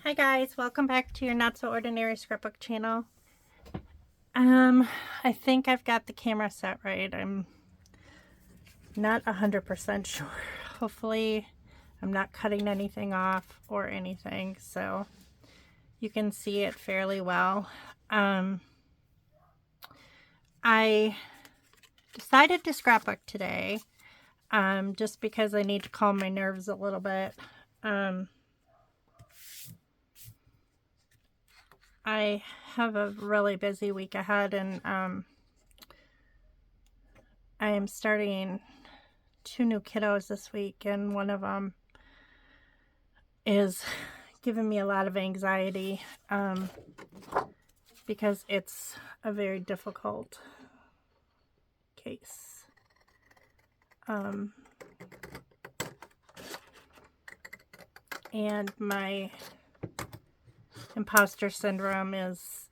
Hi guys, welcome back to your Not So Ordinary Scrapbook channel. I think I've got the camera set right. I'm not 100% sure. Hopefully I'm not cutting anything off or anything, so you can see it fairly well. I decided to scrapbook today, just because I need to calm my nerves a little bit. I have a really busy week ahead, and I am starting 2 new kiddos this week, and one of them is giving me a lot of anxiety because it's a very difficult case. And my imposter syndrome is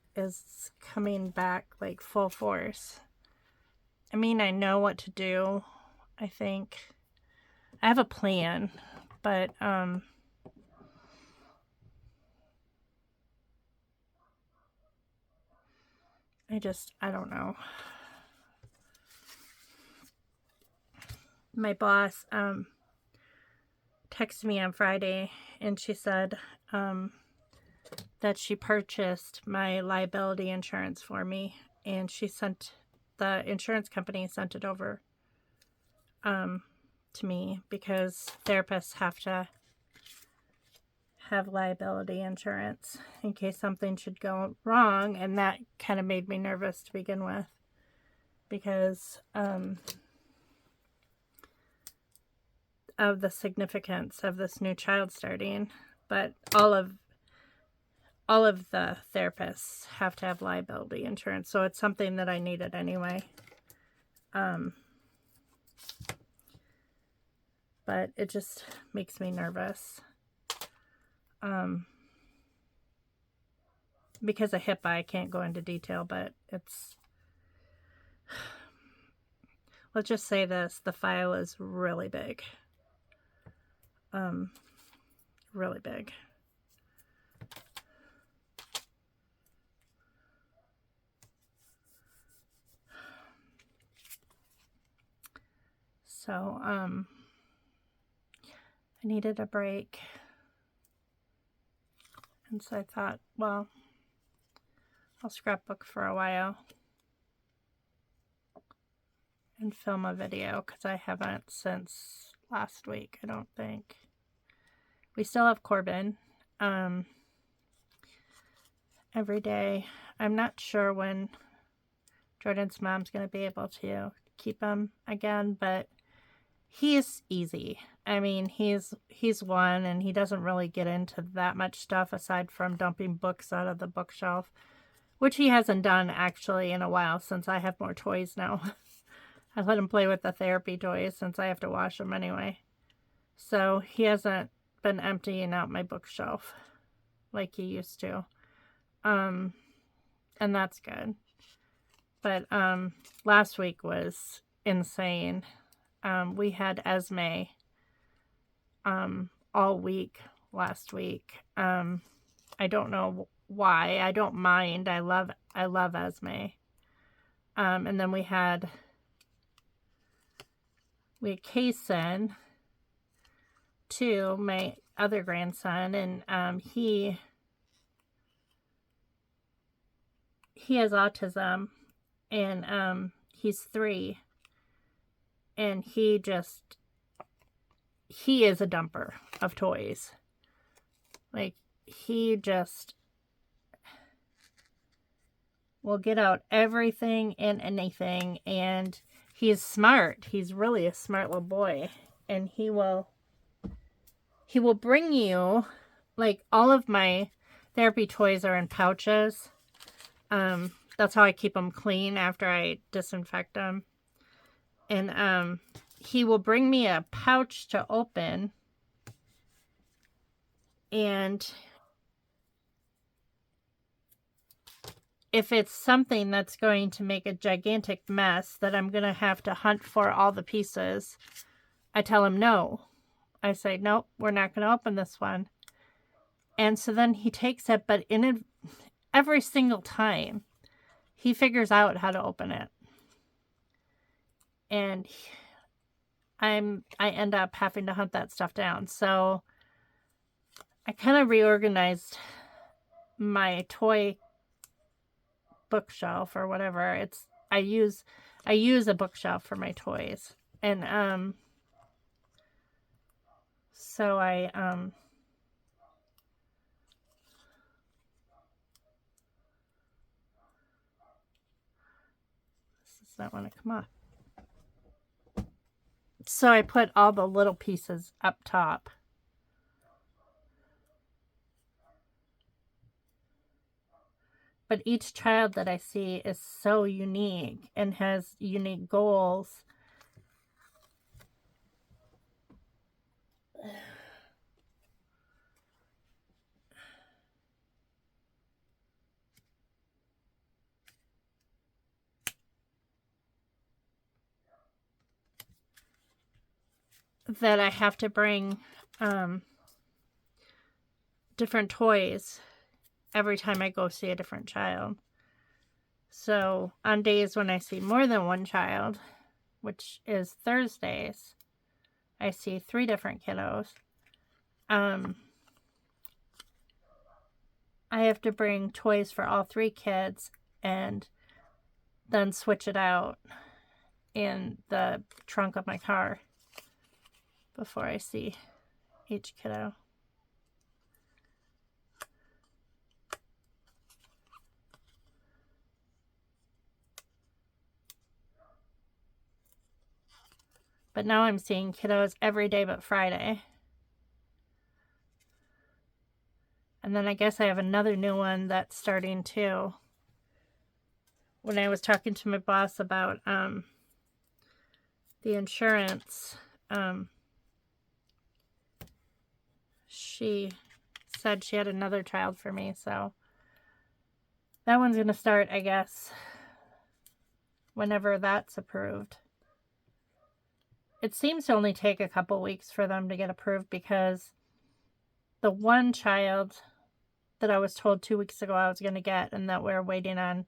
coming back like full force. I mean, I know what to do. I think I have a plan, but I don't know. My boss texted me on Friday, and she said that she purchased my liability insurance for me, and the insurance company sent it over to me because therapists have to have liability insurance in case something should go wrong, and that kind of made me nervous to begin with because of the significance of this new child starting. But all of the therapists have to have liability insurance, so it's something that I needed anyway. But it just makes me nervous. Because of HIPAA, I can't go into detail, but it's... Let's just say this, the file is really big. Really big. So, I needed a break. And so I thought, well, I'll scrapbook for a while and film a video, because I haven't since last week, I don't think. We still have Corbin every day. I'm not sure when Jordan's mom's going to be able to keep him again, but he's easy. I mean, he's one, and he doesn't really get into that much stuff aside from dumping books out of the bookshelf, which he hasn't done actually in a while since I have more toys now. I let him play with the therapy toys since I have to wash them anyway. So he hasn't been emptying out my bookshelf like he used to. And that's good. But last week was insane. We had Esme all week last week. I don't know why. I don't mind. I love Esme. And then we had Kaysen too, my other grandson, and he has autism, and he's 3, and he is a dumper of toys. Like, he just will get out everything and anything, and he's smart. He's really a smart little boy, and he will bring you, like, all of my therapy toys are in pouches. That's how I keep them clean after I disinfect them. And he will bring me a pouch to open, and if it's something that's going to make a gigantic mess that I'm going to have to hunt for all the pieces, I tell him no. I say, nope, we're not going to open this one. And so then he takes it, but every single time he figures out how to open it. And I end up having to hunt that stuff down. So I kind of reorganized my toy bookshelf or whatever. I use a bookshelf for my toys. And so I this does not want to come off. So I put all the little pieces up top. But each child that I see is so unique and has unique goals. That I have to bring different toys every time I go see a different child. So on days when I see more than one child, which is Thursdays, I see 3 different kiddos. I have to bring toys for all 3 kids and then switch it out in the trunk of my car before I see each kiddo. But now I'm seeing kiddos every day but Friday. And then I guess I have another new one that's starting too. When I was talking to my boss about the insurance, she said she had another child for me. So that one's going to start, I guess, whenever that's approved. It seems to only take a couple weeks for them to get approved because the one child that I was told 2 weeks ago I was going to get and that we're waiting on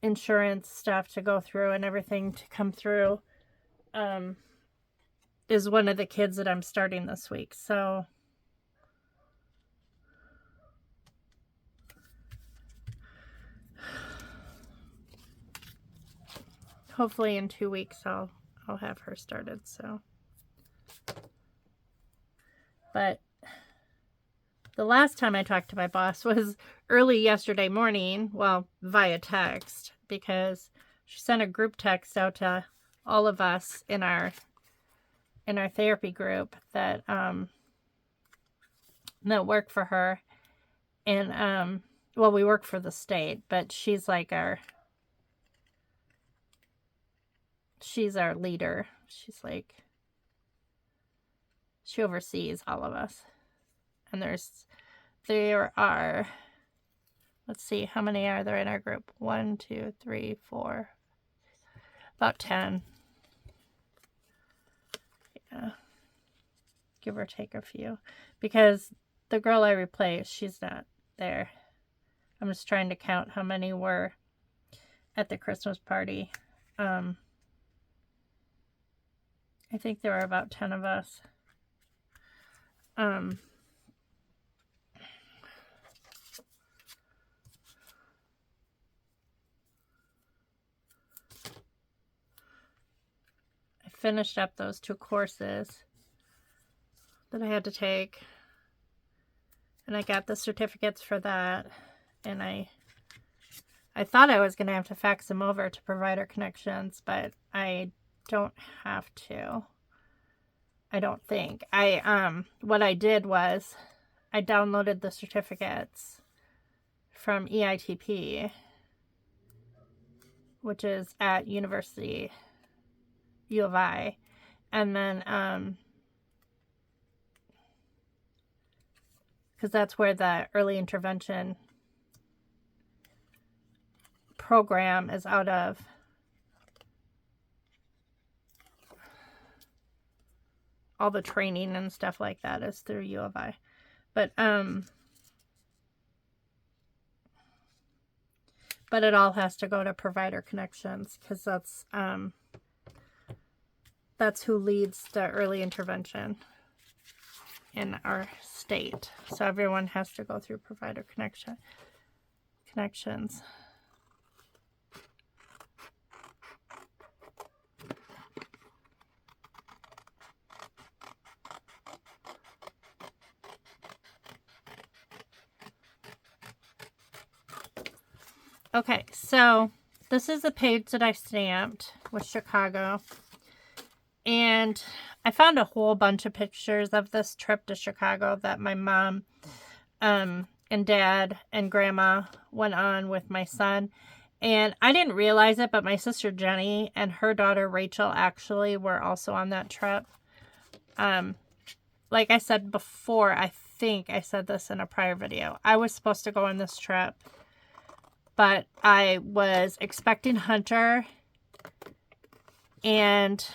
insurance stuff to go through and everything to come through is one of the kids that I'm starting this week. So hopefully in 2 weeks I'll have her started. So, but the last time I talked to my boss was early yesterday morning, well, via text, because she sent a group text out to all of us in our therapy group that work for her. And well, we work for the state, but she's like she's our leader. She oversees all of us. And there are, let's see, how many are there in our group? 1, 2, 3, 4, about 10. Yeah. Give or take a few. Because the girl I replaced, she's not there. I'm just trying to count how many were at the Christmas party. I think there were about 10 of us. I finished up those 2 courses that I had to take. And I got the certificates for that. And I thought I was going to have to fax them over to Provider Connections, but I don't have to. I don't think. What I did was I downloaded the certificates from EITP, which is at University U of I, and then because that's where the early intervention program is out of. All the training and stuff like that is through U of I. but it all has to go to Provider Connections, because that's who leads the early intervention in our state. So everyone has to go through Provider Connections. Okay, so this is the page that I stamped with Chicago. And I found a whole bunch of pictures of this trip to Chicago that my mom and dad and grandma went on with my son. And I didn't realize it, but my sister Jenny and her daughter Rachel actually were also on that trip. Like I said before, I think I said this in a prior video, I was supposed to go on this trip, but I was expecting Hunter, and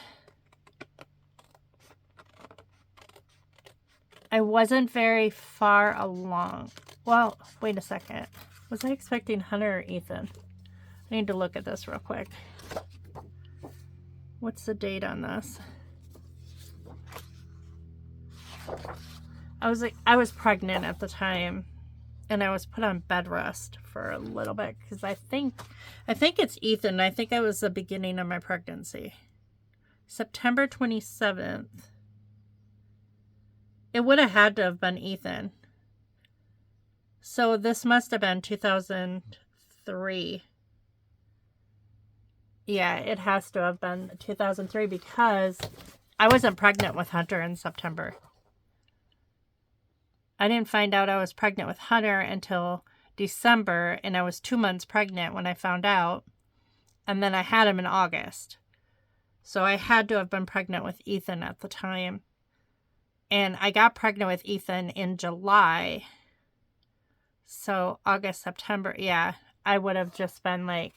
I wasn't very far along. Well, wait a second. Was I expecting Hunter or Ethan? I need to look at this real quick. What's the date on this? I was pregnant at the time, and I was put on bed rest for a little bit because I think it's Ethan. I think it was the beginning of my pregnancy. September 27th. It would have had to have been Ethan. So this must have been 2003. Yeah, it has to have been 2003 because I wasn't pregnant with Hunter in September. I didn't find out I was pregnant with Hunter until December, and I was 2 months pregnant when I found out. And then I had him in August. So I had to have been pregnant with Ethan at the time. And I got pregnant with Ethan in July. So August, September, yeah, I would have just been like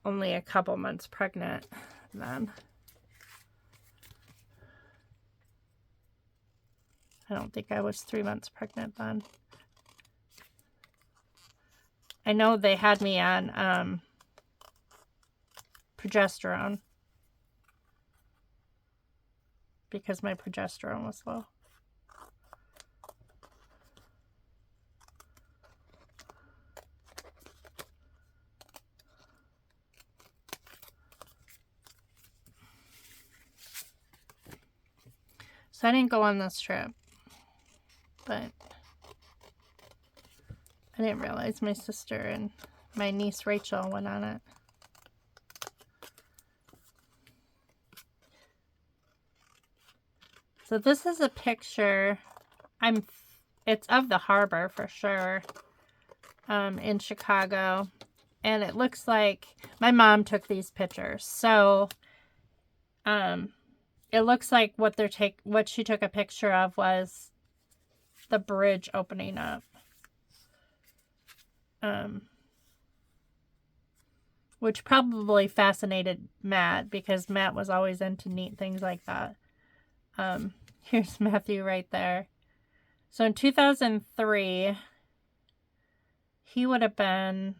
only a couple months pregnant then. I don't think I was 3 months pregnant then. I know they had me on progesterone because my progesterone was low. So I didn't go on this trip, but I didn't realize my sister and my niece Rachel went on it. So this is a picture. It's of the harbor for sure, in Chicago, and it looks like my mom took these pictures. So, it looks like what she took a picture of was the bridge opening up. Which probably fascinated Matt because Matt was always into neat things like that. Here's Matthew right there. So in 2003, he would have been,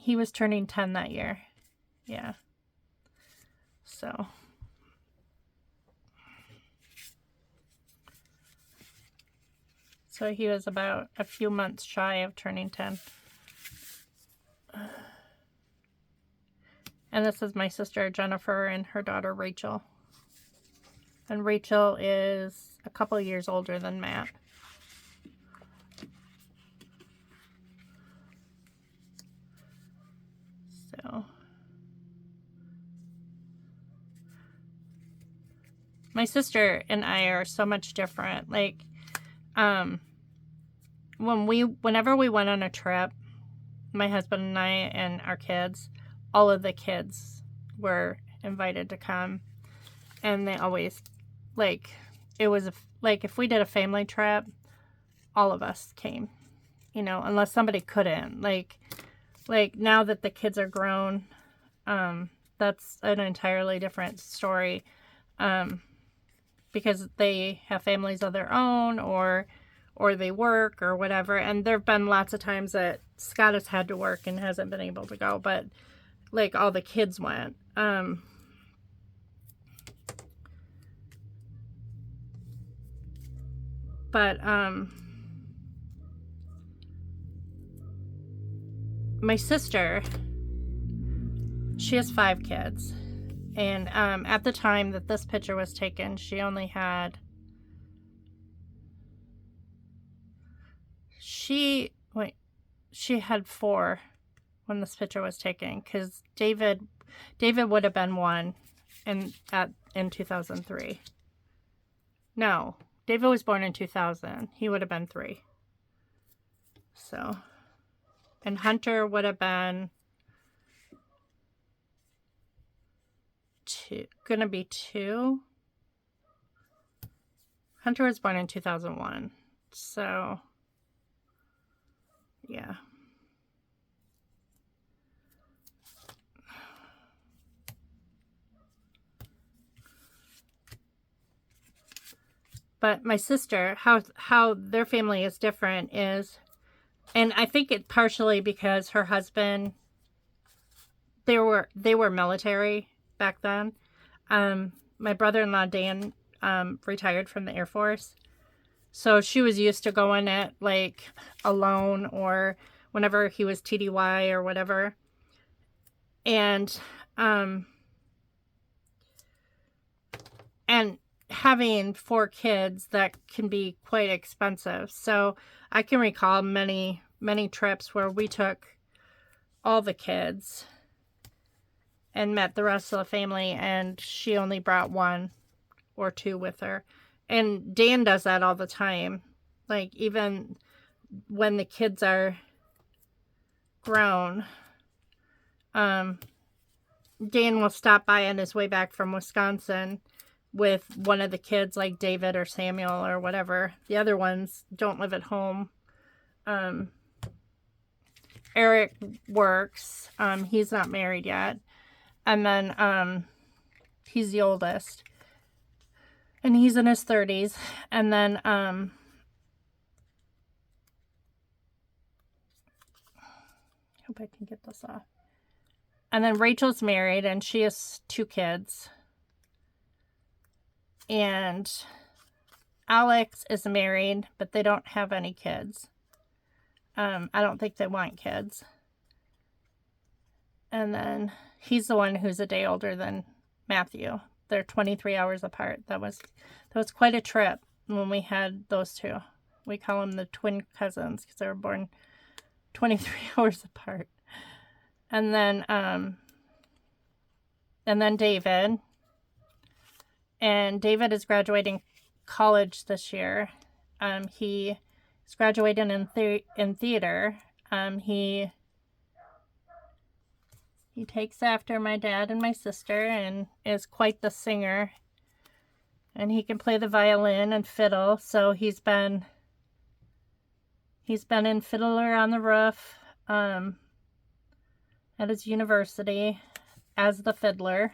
he was turning 10 that year. Yeah. So he was about a few months shy of turning 10. And this is my sister Jennifer and her daughter Rachel. And Rachel is a couple years older than Matt. So my sister and I are so much different. Like, whenever we went on a trip, my husband and I and our kids, all of the kids were invited to come, and they always, like, it was like if we did a family trip, all of us came, unless somebody couldn't. Like now that the kids are grown, that's an entirely different story. because they have families of their own, or they work or whatever. And there have been lots of times that Scott has had to work and hasn't been able to go, but like all the kids went. But my sister, she has 5 kids. And at the time that this picture was taken, she only had... She had 4 when this picture was taken, because David would have been 1 in 2003. No, David was born in 2000. He would have been 3. So, and Hunter would have been gonna be 2. Hunter was born in 2001. So, yeah. But my sister, how their family is different is, and I think it partially because her husband, they were military back then. My brother-in-law Dan retired from the Air Force, so she was used to going it like alone, or whenever he was TDY or whatever. And having 4 kids, that can be quite expensive. So I can recall many trips where we took all the kids and met the rest of the family, and she only brought 1 or 2 with her. And Dan does that all the time. Like, even when the kids are grown, Dan will stop by on his way back from Wisconsin with one of the kids, like David or Samuel or whatever. The other ones don't live at home. Eric works. He's not married yet. And then he's the oldest. And he's in his 30s. And then hope I can get this off. And then Rachel's married, and she has 2 kids. And Alex is married, but they don't have any kids. I don't think they want kids. And then he's the one who's a day older than Matthew. They're 23 hours apart. That was quite a trip when we had those 2. We call them the twin cousins because they were born 23 hours apart. And then David. And David is graduating college this year. He is graduating in theater. He takes after my dad and my sister, and is quite the singer. And he can play the violin and fiddle. So he's been in Fiddler on the Roof at his university as the fiddler.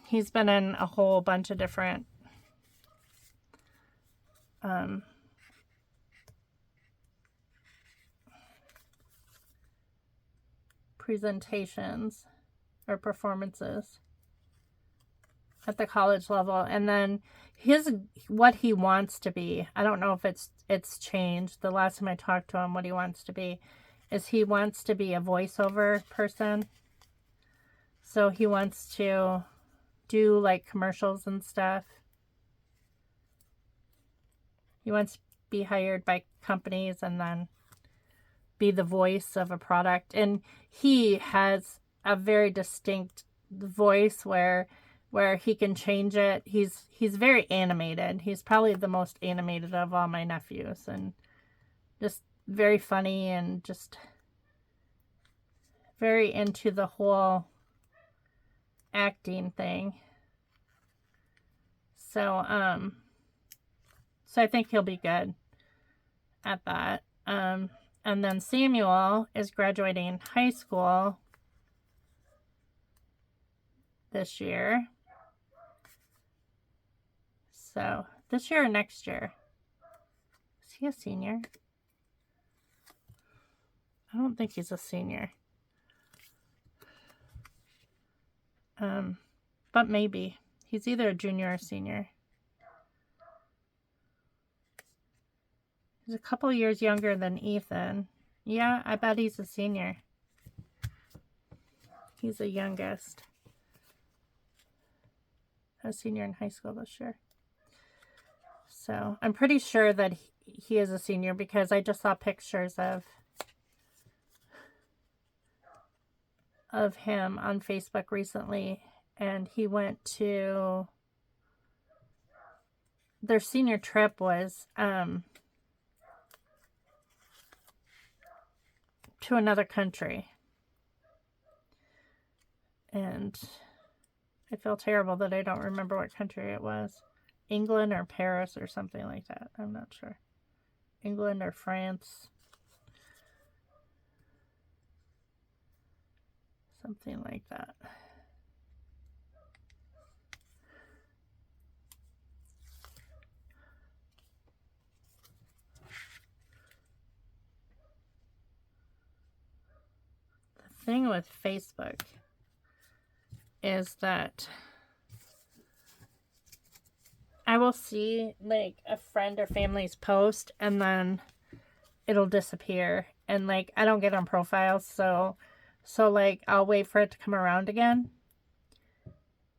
He's been in a whole bunch of different presentations or performances at the college level. And then what he wants to be, I don't know if it's changed. The last time I talked to him, what he wants to be is he wants to be a voiceover person. So he wants to do like commercials and stuff. He wants to be hired by companies and then be the voice of a product. And he has a very distinct voice where he can change it. He's very animated. He's probably the most animated of all my nephews, and just very funny, and just very into the whole acting thing. So I think he'll be good at that. And then Samuel is graduating high school this year. So, this year or next year? Is he a senior? I don't think he's a senior. But maybe. He's either a junior or senior. He's a couple years younger than Ethan. Yeah, I bet he's a senior. He's the youngest. A senior in high school this year. So, I'm pretty sure that he is a senior because I just saw pictures of him on Facebook recently, and he went to their senior trip was to another country, and I feel terrible that I don't remember what country it was. England or Paris or something like that. I'm not sure. England or France. Something like that. The thing with Facebook is that I will see like a friend or family's post and then it'll disappear, and like I don't get on profiles, so like I'll wait for it to come around again.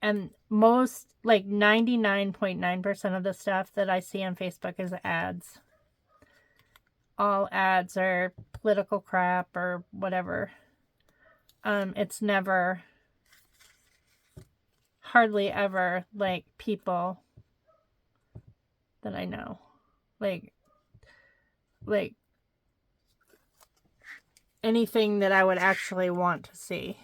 And most, like 99.9% of the stuff that I see on Facebook is ads. All ads are political crap or whatever. It's never, hardly ever, like people that I know. Like anything that I would actually want to see.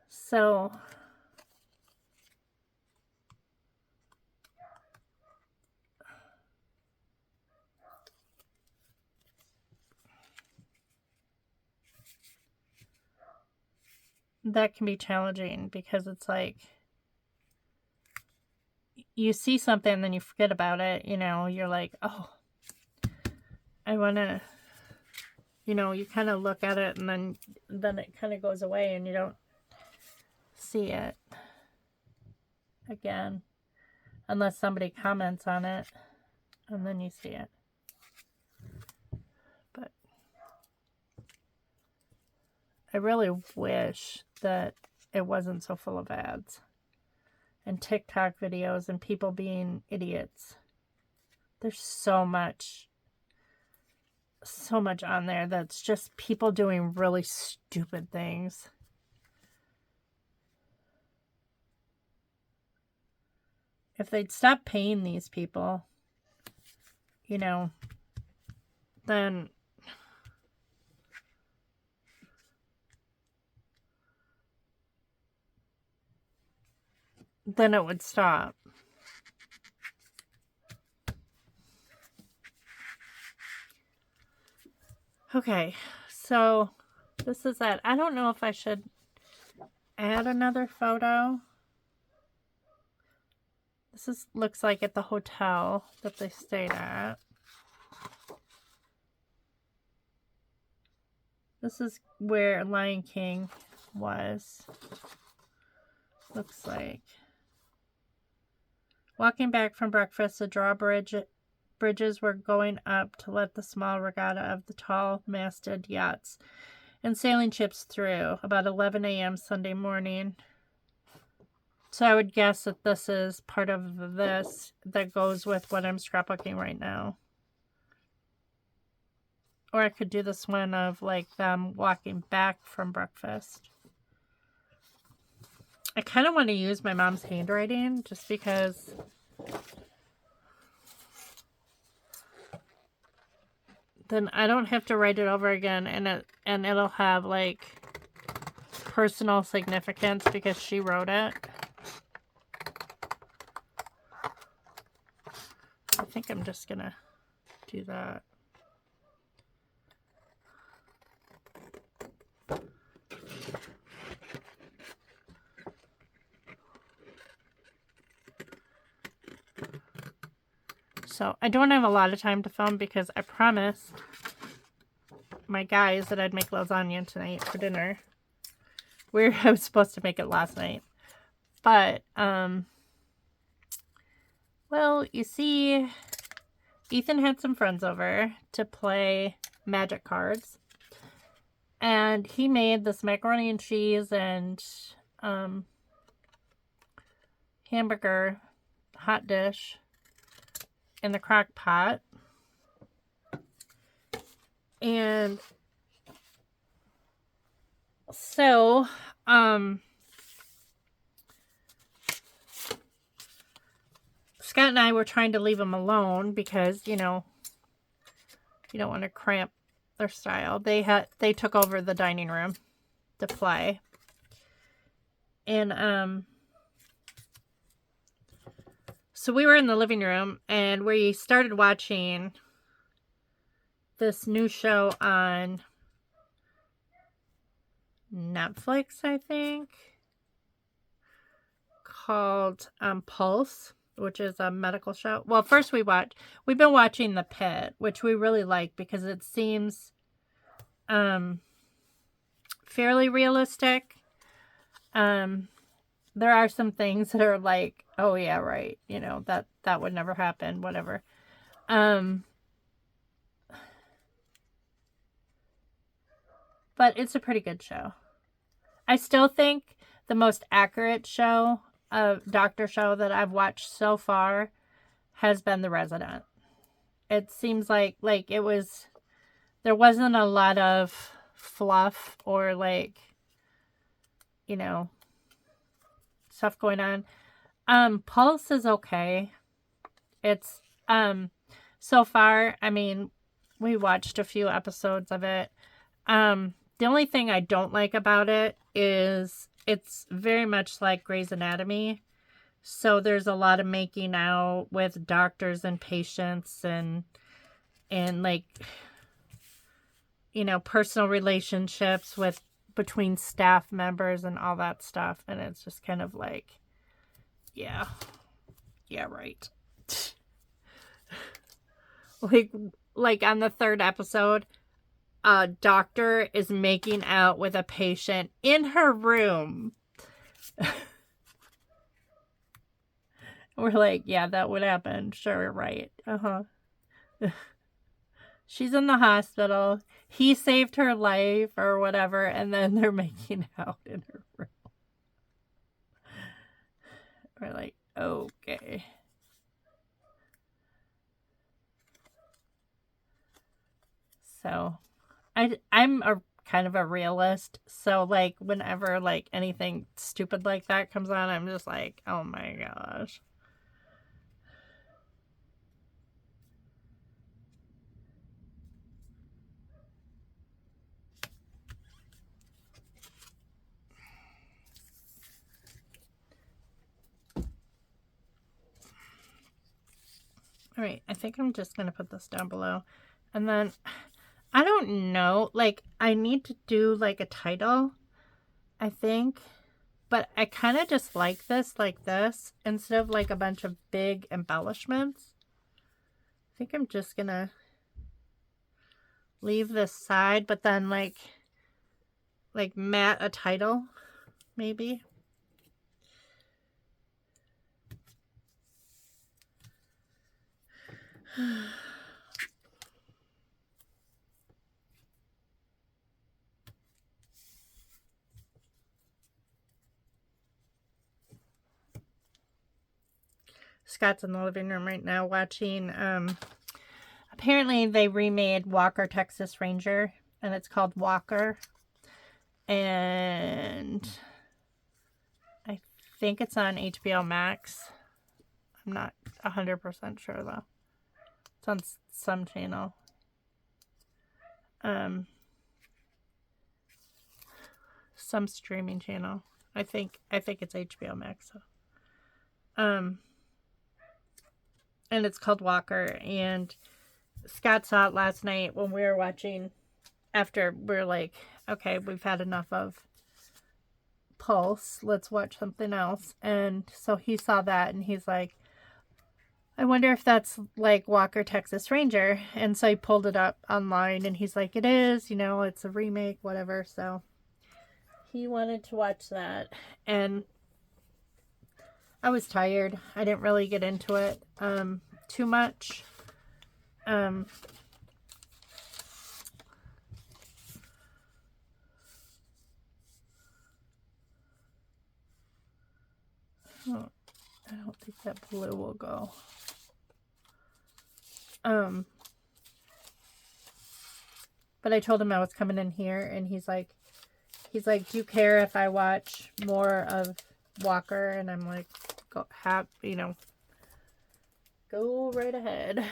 So that can be challenging because it's like you see something and then you forget about it, you know, you're like, oh, I want to, you know, you kind of look at it and then it kind of goes away and you don't see it again unless somebody comments on it and then you see it. But I really wish that it wasn't so full of ads and TikTok videos and people being idiots. There's so much on there that's just people doing really stupid things. If they'd stop paying these people, you know, then it would stop. Okay, so this is it. I don't know if I should add another photo. This looks like at the hotel that they stayed at. This is where Lion King was. Looks like. Walking back from breakfast, the drawbridges were going up to let the small regatta of the tall-masted yachts and sailing ships through, about 11 a.m. Sunday morning. So I would guess that this is part of this that goes with what I'm scrapbooking right now. Or I could do this one of like them walking back from breakfast. I kind of want to use my mom's handwriting just because then I don't have to write it over again, and it'll have like personal significance because she wrote it. I think I'm just gonna do that. So I don't have a lot of time to film because I promised my guys that I'd make lasagna tonight for dinner. I was supposed to make it last night. But, well, you see, Ethan had some friends over to play Magic cards. And he made this macaroni and cheese and hamburger hot dish in the crock pot. And so, Scott and I were trying to leave them alone because, you know, you don't want to cramp their style. They took over the dining room to play. And so we were in the living room and we started watching this new show on Netflix, I think, called Pulse, which is a medical show. Well, first we've been watching The Pit, which we really like because it seems fairly realistic. There are some things that are like, oh yeah, right, you know, that would never happen, whatever. But it's a pretty good show. I still think the most accurate show, doctor show that I've watched so far has been The Resident. It seems like there wasn't a lot of fluff or like, you know, stuff going on. Pulse is okay. It's, so far, I mean, we watched a few episodes of it. The only thing I don't like about it is it's very much like Grey's Anatomy. So there's a lot of making out with doctors and patients and like, you know, personal relationships between staff members and all that stuff. And it's just kind of like, yeah, right. like on the third episode, a doctor is making out with a patient in her room. We're like, yeah, that would happen. Sure, right. She's in the hospital. He saved her life or whatever, and then they're making out in her room. We're like, okay. So, I'm a kind of a realist. So, like, whenever, like, anything stupid like that comes on, I'm just like, oh my gosh. All right, I think I'm just going to put this down below. And then, I don't know, like, I need to do, like, a title, I think. But I kind of just like this, instead of, like, a bunch of big embellishments. I think I'm just going to leave this side, but then, like mat a title, maybe. Scott's in the living room right now watching, apparently they remade Walker, Texas Ranger, and it's called Walker. And I think it's on HBO Max. I'm not 100% sure though. It's on some channel. Some streaming channel. I think it's HBO Max. So. And it's called Walker. And Scott saw it last night when we were watching. After we're like, okay, we've had enough of Pulse. Let's watch something else. And so he saw that and he's like, I wonder if that's like Walker Texas Ranger. And so I pulled it up online and he's like, it is, you know, it's a remake, whatever. So he wanted to watch that. And I was tired. I didn't really get into it too much. Oh, I don't think that blue will go. But I told him I was coming in here, and he's like, do you care if I watch more of Walker? And I'm like, go right ahead.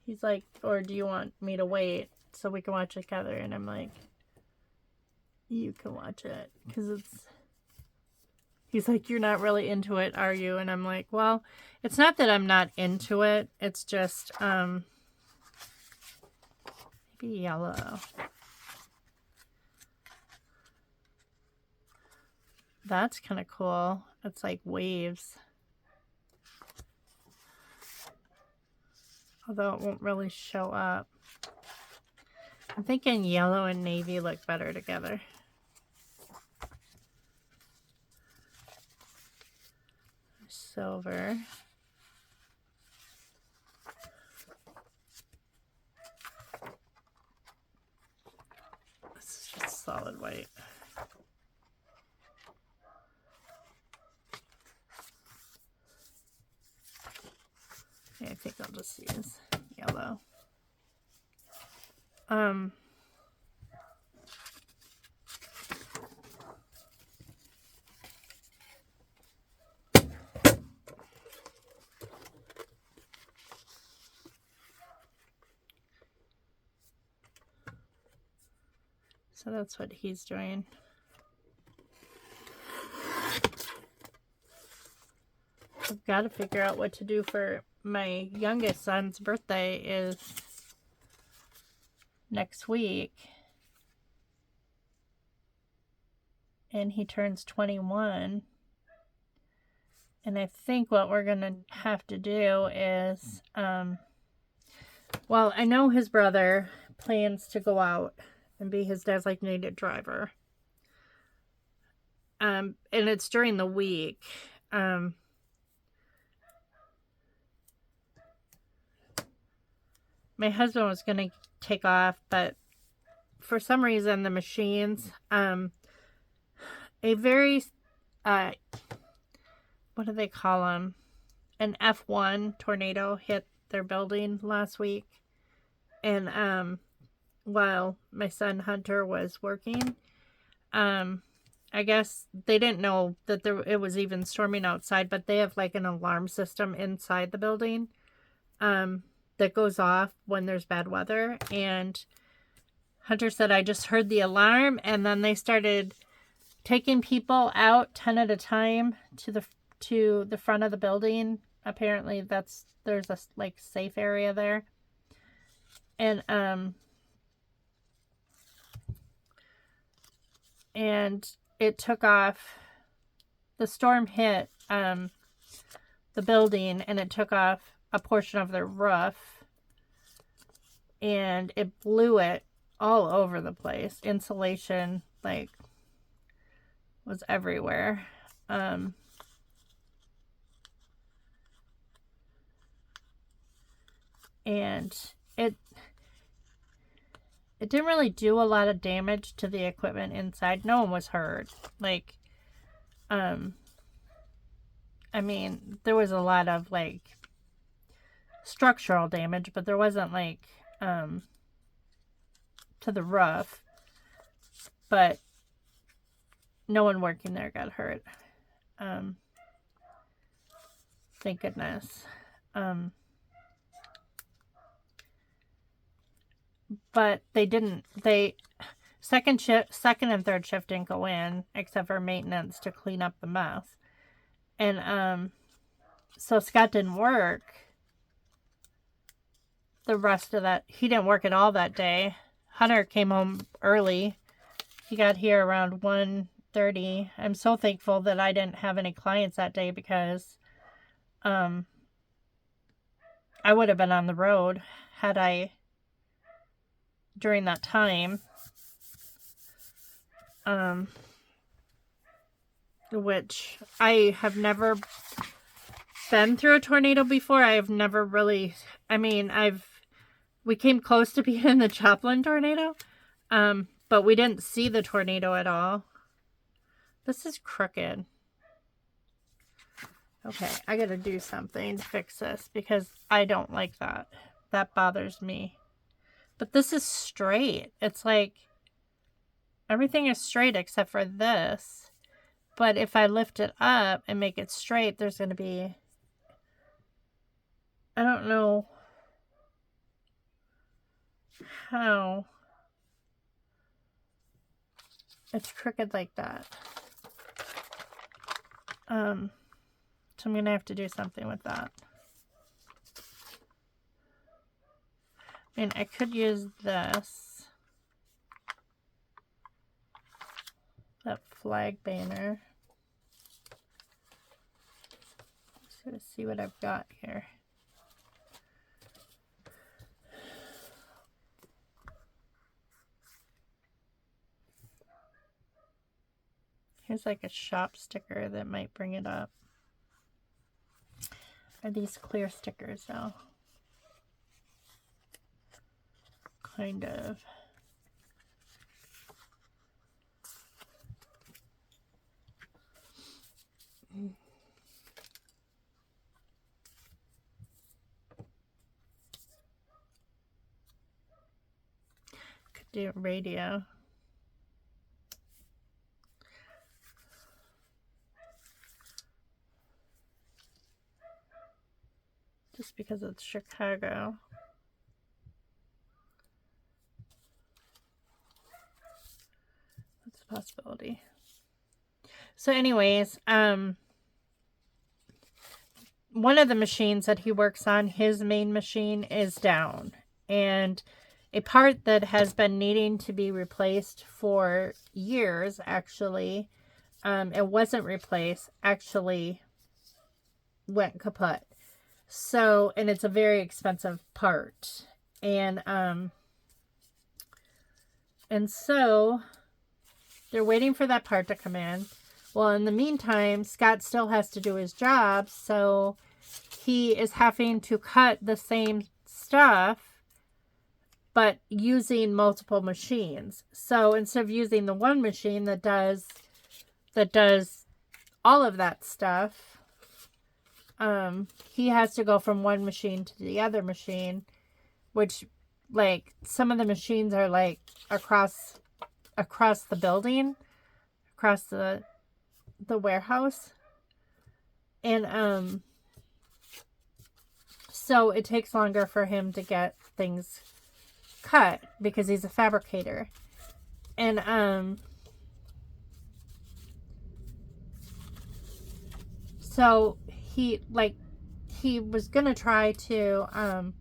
He's like, or do you want me to wait so we can watch it together? And I'm like, you can watch it, because he's like, you're not really into it, are you? And I'm like, well, it's not that I'm not into it. It's just, maybe yellow. That's kind of cool. It's like waves. Although it won't really show up. I'm thinking yellow and navy look better together. Silver. This is just solid white. Yeah, I think I'll just use yellow. So that's what he's doing. I've got to figure out what to do for my youngest son's birthday is next week. And he turns 21. And I think what we're going to have to do is, well, I know his brother plans to go out and be his designated driver. And it's during the week. My husband was going to take off, but for some reason the machines, a very, what do they call them? An F1 tornado hit their building last week. And while my son Hunter was working, I guess they didn't know that it was even storming outside, but they have like an alarm system inside the building that goes off when there's bad weather. And Hunter said, I just heard the alarm, and then they started taking people out 10 at a time to the front of the building. Apparently there's a like safe area there. And it took off. The storm hit the building, and it took off a portion of the roof, and it blew it all over the place. Insulation like was everywhere. And it didn't really do a lot of damage to the equipment inside. No one was hurt. Like, I mean, there was a lot of like structural damage, but there wasn't like to the roof. But no one working there got hurt. Thank goodness. But second and third shift didn't go in except for maintenance to clean up the mess. And so Scott didn't work the rest of that. He didn't work at all that day. Hunter came home early. He got here around 1:30. I'm so thankful that I didn't have any clients that day, because I would have been on the road had I, during that time, which I have never been through a tornado before. I have never really, I mean, we came close to being in the Joplin tornado, but we didn't see the tornado at all. This is crooked. Okay, I gotta do something to fix this because I don't like that. That bothers me. But this is straight. It's like everything is straight except for this. But if I lift it up and make it straight, there's going to be, I don't know how it's crooked like that. So I'm going to have to do something with that. I mean, I could use this. That flag banner. Just gonna see what I've got here. Here's like a shop sticker that might bring it up. Are these clear stickers though? Kind of. Could do radio. Just because it's Chicago. That's a possibility. So anyways, one of the machines that he works on, his main machine, is down. And a part that has been needing to be replaced for years, actually, it wasn't replaced, actually went kaput. So, and it's a very expensive part. And so they're waiting for that part to come in. Well, in the meantime, Scott still has to do his job, so he is having to cut the same stuff, but using multiple machines. So instead of using the one machine that does all of that stuff, he has to go from one machine to the other machine, which, like, some of the machines are like across the building, across the warehouse. And so it takes longer for him to get things cut because he's a fabricator. And so he was gonna try to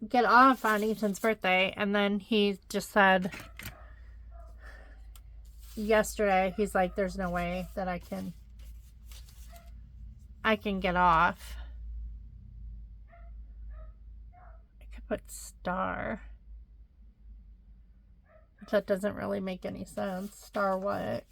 get off on Ethan's birthday, and then he just said yesterday, he's like, there's no way that I can get off. I could put star, but that doesn't really make any sense. Star what?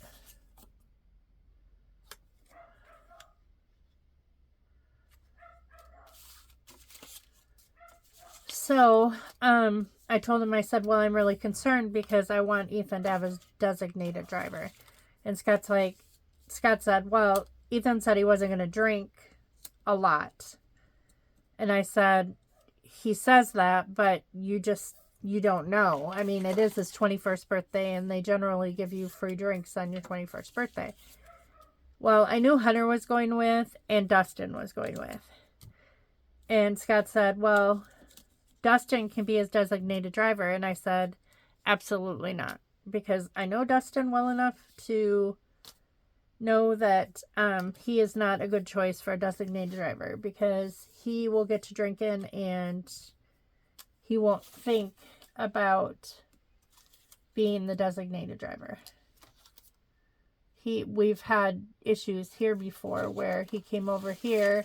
So, I told him, I said, well, I'm really concerned because I want Ethan to have his designated driver. And Scott said, well, Ethan said he wasn't going to drink a lot. And I said, he says that, but you don't know. I mean, it is his 21st birthday, and they generally give you free drinks on your 21st birthday. Well, I knew Hunter was going with, and Dustin was going with. And Scott said, well, Dustin can be his designated driver. And I said, absolutely not. Because I know Dustin well enough to know that he is not a good choice for a designated driver. Because he will get to drinking and he won't think about being the designated driver. we've had issues here before where he came over here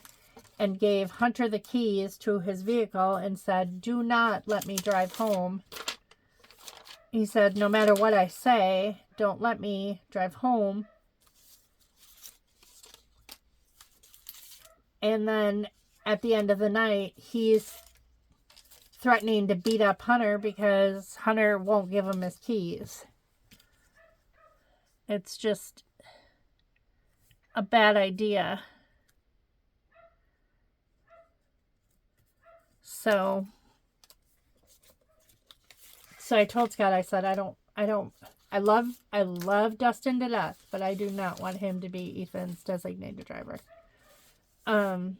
and gave Hunter the keys to his vehicle and said, "Do not let me drive home." He said, "No matter what I say, don't let me drive home." And then at the end of the night, he's threatening to beat up Hunter because Hunter won't give him his keys. It's just a bad idea. So I told Scott, I said, I love Dustin to death, but I do not want him to be Ethan's designated driver. And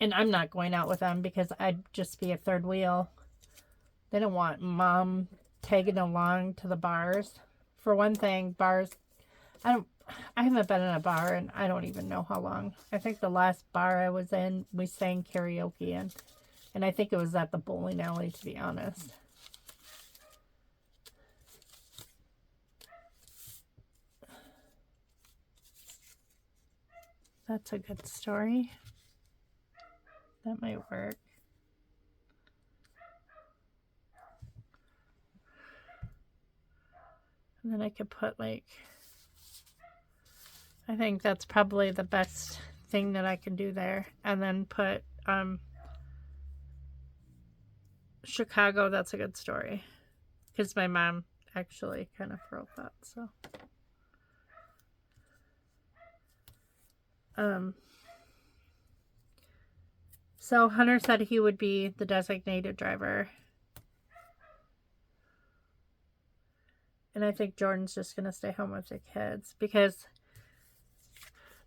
I'm not going out with them because I'd just be a third wheel. They don't want mom tagging along to the bars. For one thing, bars, I haven't been in a bar and I don't even know how long. I think the last bar I was in, we sang karaoke in. And I think it was at the bowling alley, to be honest. That's a good story. That might work. And then I could put like, I think that's probably the best thing that I can do there. And then put Chicago, that's a good story. Because my mom actually kind of wrote that, so. So Hunter said he would be the designated driver. And I think Jordan's just going to stay home with the kids. Because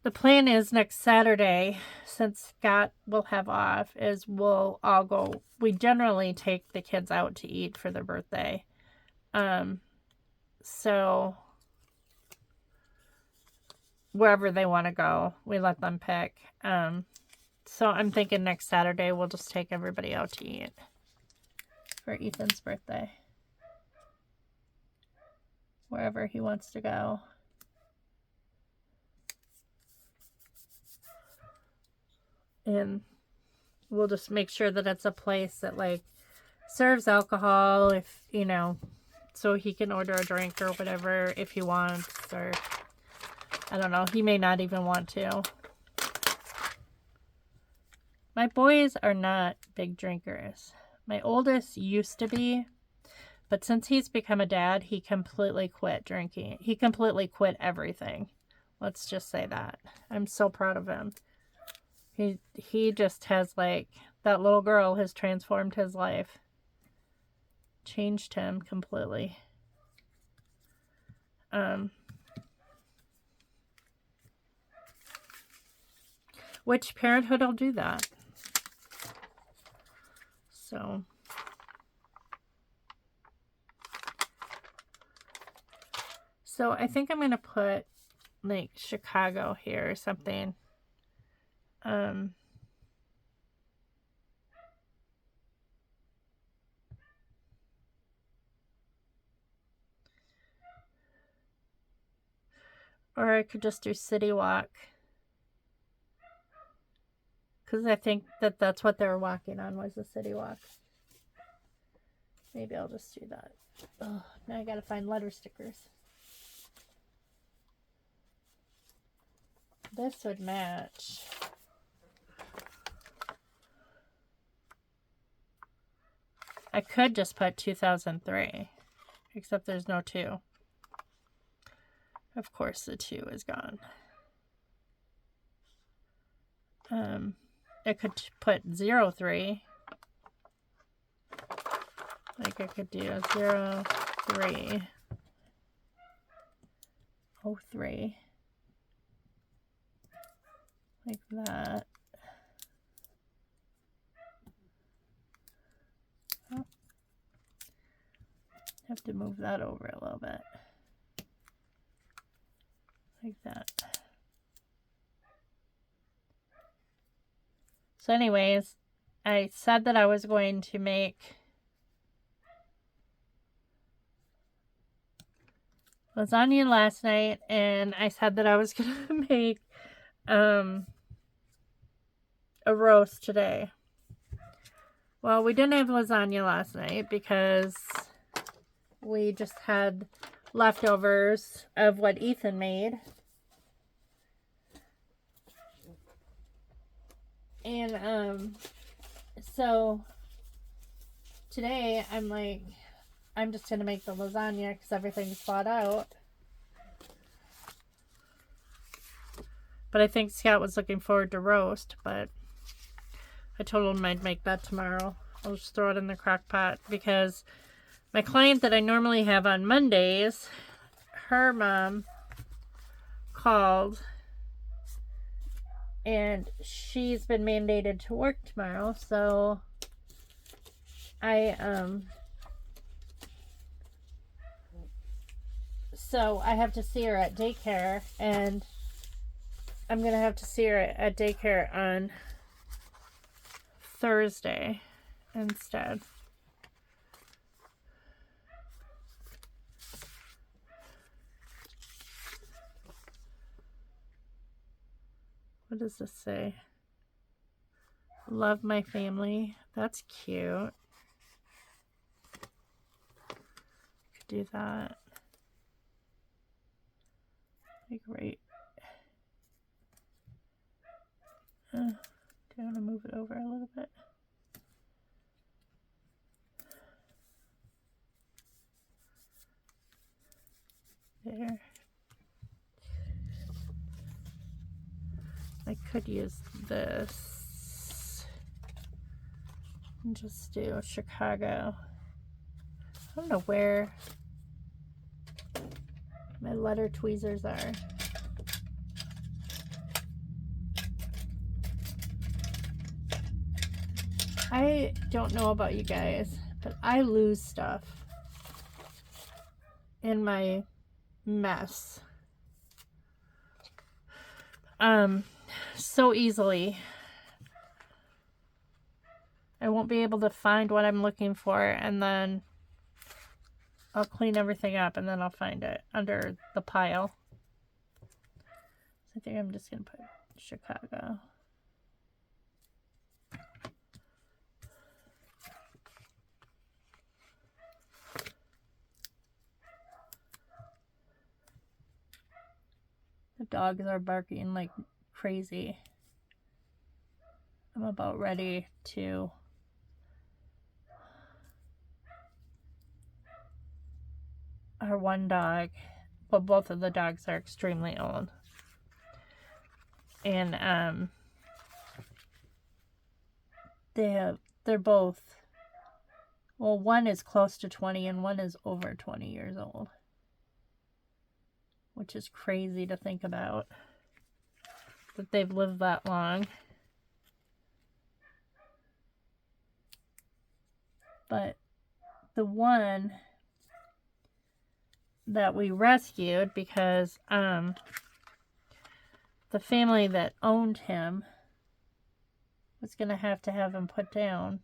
the plan is next Saturday, since Scott will have off, is we'll all go. We generally take the kids out to eat for their birthday. So wherever they want to go, we let them pick. So I'm thinking next Saturday we'll just take everybody out to eat for Ethan's birthday. Wherever he wants to go. And we'll just make sure that it's a place that like serves alcohol, if, you know, so he can order a drink or whatever if he wants, or I don't know, he may not even want to. My boys are not big drinkers. My oldest used to be, but since he's become a dad, he completely quit drinking. He completely quit everything. Let's just say that. I'm so proud of him. He just has, like, that little girl has transformed his life. Changed him completely. Which parenthood will do that? So I think I'm going to put, like, Chicago here or something. Or I could just do City Walk. Because I think that that's what they were walking on, was the City Walk. Maybe I'll just do that. Oh, now I gotta find letter stickers. This would match. I could just put 2003. Except there's no 2. Of course the 2 is gone. I could put 03. Like I could do 03. 03. Like that. Oh. Have to move that over a little bit. Like that. So anyways, I said that I was going to make lasagna last night, and I said that I was going to make a roast today. Well, we didn't have lasagna last night because we just had leftovers of what Ethan made. And so today I'm like, I'm just going to make the lasagna because everything's thawed out. But I think Scott was looking forward to roast, but I told him I'd make that tomorrow. I'll just throw it in the crock pot because my client that I normally have on Mondays, her mom called and she's been mandated to work tomorrow, so I have to see her at daycare, and I'm gonna have to see her at daycare on Thursday instead. What does this say? Love my family. That's cute. Could do that. Like right. Do I want to move it over a little bit? There. I could use this and just do Chicago. I don't know where my letter tweezers are. I don't know about you guys, but I lose stuff in my mess so easily. I won't be able to find what I'm looking for, and then I'll clean everything up, and then I'll find it under the pile. So I think I'm just gonna put Chicago. The dogs are barking like crazy. I'm about ready to our one dog, well, both of the dogs are extremely old, and they're both, well, one is close to 20 and one is over 20 years old, which is crazy to think about, that they've lived that long. But the one that we rescued, because the family that owned him was going to have him put down.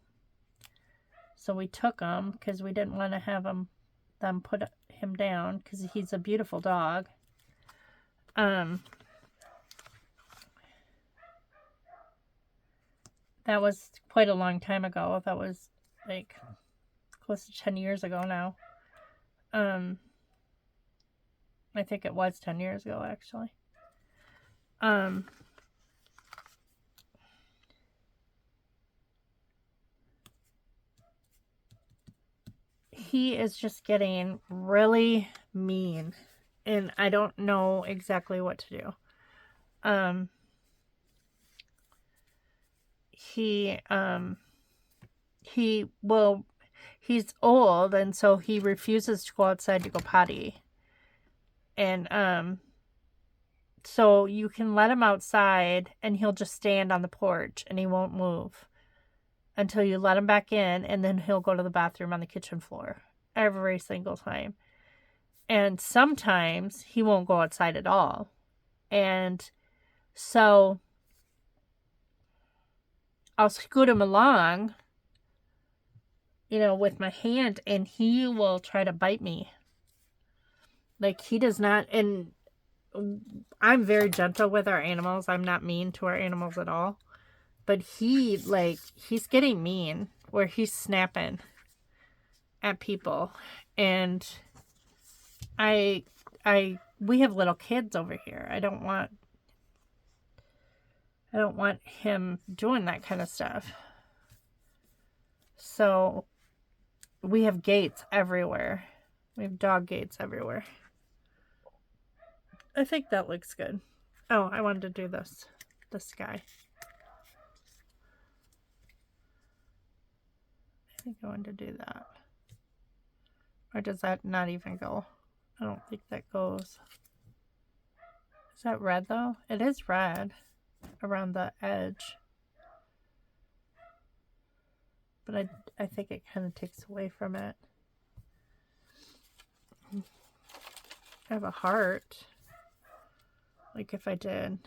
So we took him because we didn't want to have them put him down because he's a beautiful dog. That was quite a long time ago. That was like close to 10 years ago now. I think it was 10 years ago, actually. He is just getting really mean, and I don't know exactly what to do. He's old, and so he refuses to go outside to go potty. And so you can let him outside and he'll just stand on the porch and he won't move until you let him back in, and then he'll go to the bathroom on the kitchen floor every single time. And sometimes he won't go outside at all. And so I'll scoot him along, with my hand, and he will try to bite me. Like, he does not, and I'm very gentle with our animals. I'm not mean to our animals at all. But he's getting mean where he's snapping at people. And we have little kids over here. I don't want him doing that kind of stuff. So we have gates everywhere. We have dog gates everywhere. I think that looks good. Oh, I wanted to do this guy. I think I wanted to do that. Or does that not even go? I don't think that goes. Is that red though? It is red around the edge. But I think it kind of takes away from it. I have a heart. Like if I did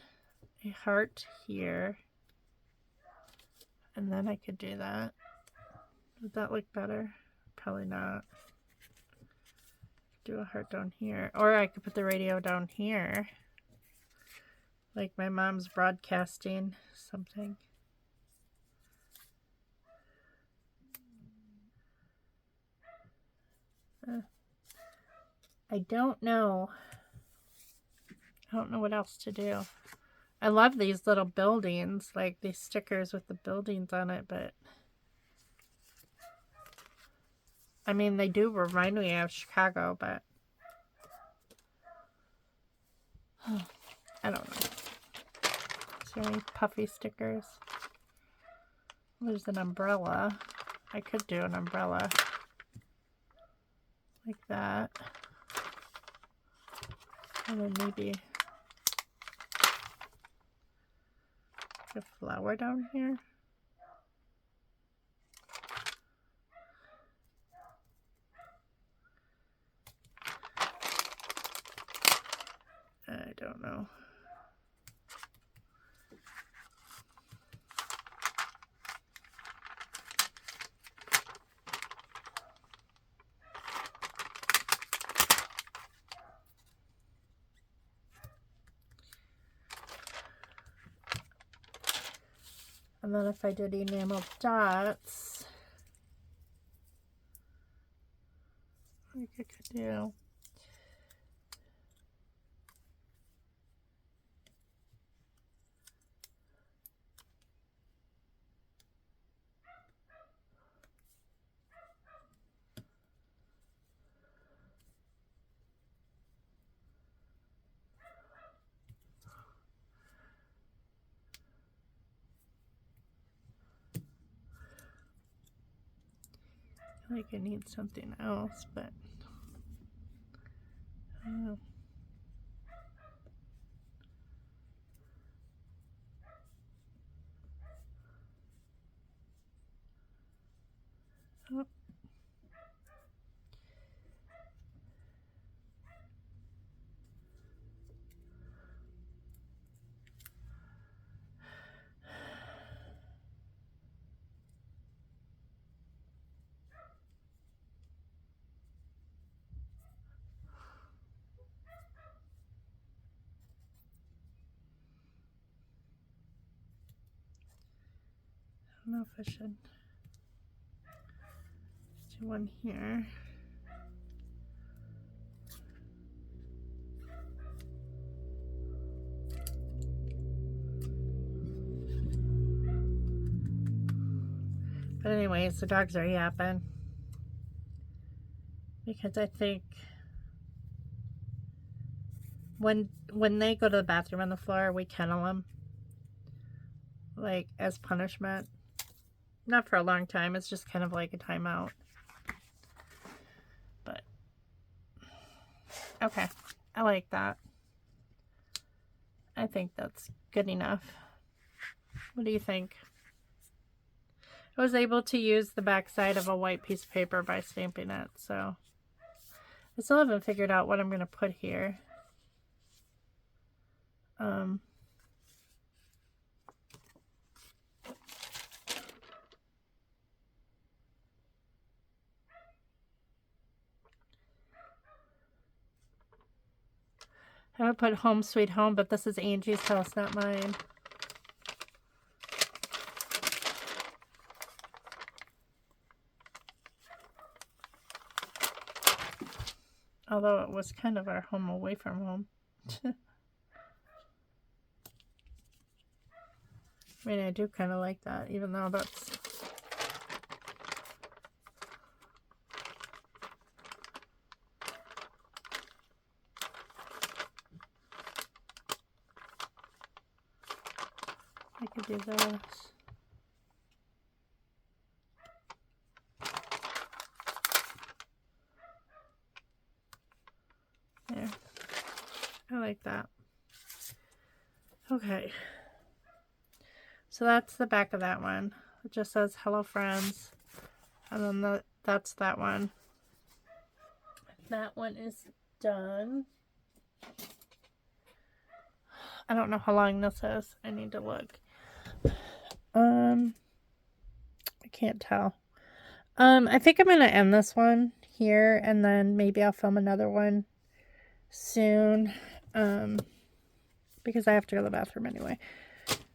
a heart here. And then I could do that. Would that look better? Probably not. Do a heart down here. Or I could put the radio down here. Like my mom's broadcasting something. I don't know. I don't know what else to do. I love these little buildings, like these stickers with the buildings on it, but I mean, they do remind me of Chicago, but I don't know. Is there any puffy stickers? There's an umbrella. I could do an umbrella like that. And then maybe a flower down here. I don't know. And then if I did enamel dots, I could do I feel like I need something else, but I don't know. Oh. I don't know if I should do one here. But anyways, the dogs are yapping. Because I think when they go to the bathroom on the floor, we kennel them. Like, as punishment. Not for a long time. It's just kind of like a timeout. But, okay. I like that. I think that's good enough. What do you think? I was able to use the back side of a white piece of paper by stamping it, so I still haven't figured out what I'm going to put here. I would put Home Sweet Home, but this is Angie's house, not mine. Although it was kind of our home away from home. I mean, I do kind of like that, even though that's... I could do this. There. I like that. Okay. So that's the back of that one. It just says hello friends. And then that's that one. That one is done. I don't know how long this is. I need to look. I can't tell. I think I'm gonna end this one here, and then maybe I'll film another one soon. Because I have to go to the bathroom anyway.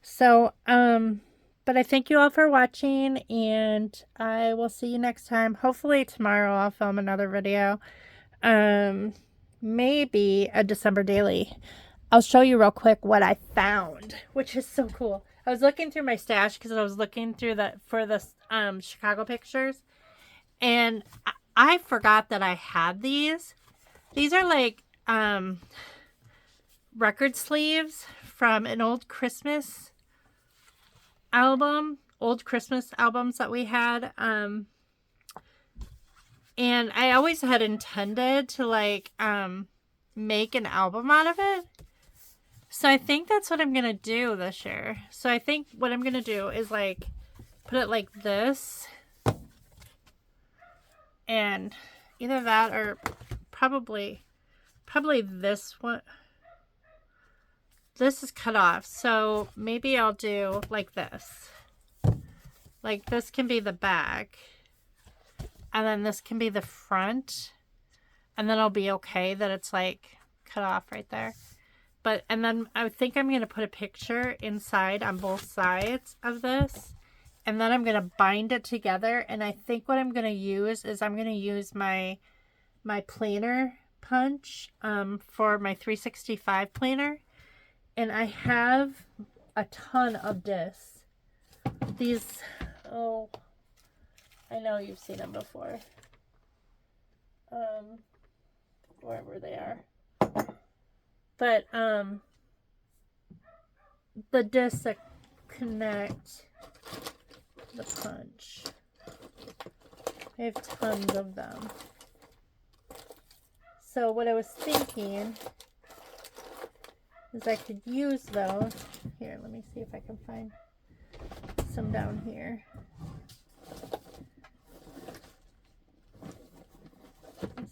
So, but I thank you all for watching, and I will see you next time. Hopefully tomorrow I'll film another video. Maybe a December daily. I'll show you real quick what I found, which is so cool. I was looking through my stash because I was looking through for the Chicago pictures, and I forgot that I had these. These are like record sleeves from an old Christmas albums that we had. And I always had intended to like make an album out of it. So I think that's what I'm going to do this year. So I think what I'm going to do is like put it like this. And either that or probably this one. This is cut off. So maybe I'll do like this. Like this can be the back. And then this can be the front. And then I'll be okay that it's like cut off right there. But, and then I think I'm going to put a picture inside on both sides of this. And then I'm going to bind it together. And I think what I'm going to use is I'm going to use my planner punch for my 365 planner. And I have a ton of this. These, oh, I know you've seen them before. Wherever they are. But, the discs that connect the punch. I have tons of them. So what I was thinking is I could use those. Here, let me see if I can find some down here.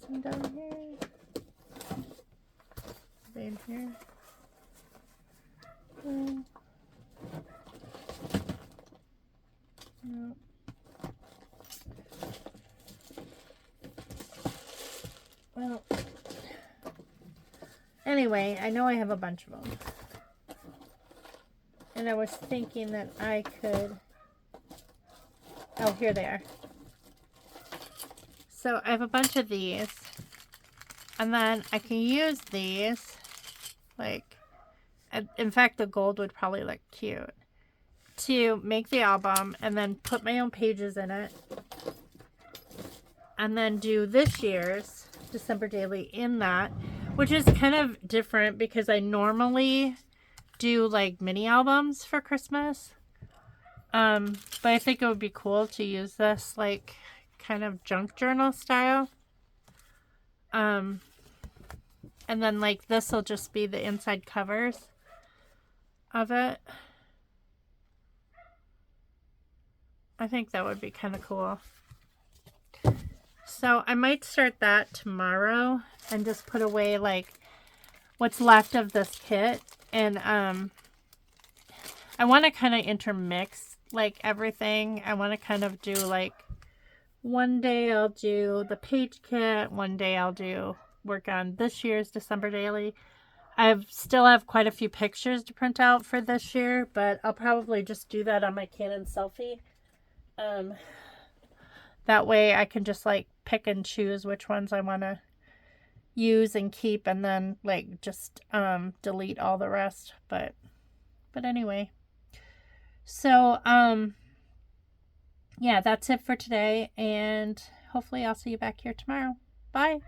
Some down here. In here. No. Well, anyway, I know I have a bunch of them. And I was thinking that I could... Oh, here they are. So I have a bunch of these. And then I can use these, like, in fact, the gold would probably look cute, to make the album and then put my own pages in it. And then do this year's December Daily in that, which is kind of different because I normally do like mini albums for Christmas. But I think it would be cool to use this like kind of junk journal style. And then like this will just be the inside covers of it. I think that would be kind of cool. So I might start that tomorrow and just put away like what's left of this kit. And I want to kind of intermix like everything. I want to kind of do like one day I'll do the page kit, one day I'll do work on this year's December Daily. I still have quite a few pictures to print out for this year, but I'll probably just do that on my Canon Selfie. That way I can just like pick and choose which ones I want to use and keep, and then like just delete all the rest. But anyway, so yeah, that's it for today, and hopefully I'll see you back here tomorrow. Bye.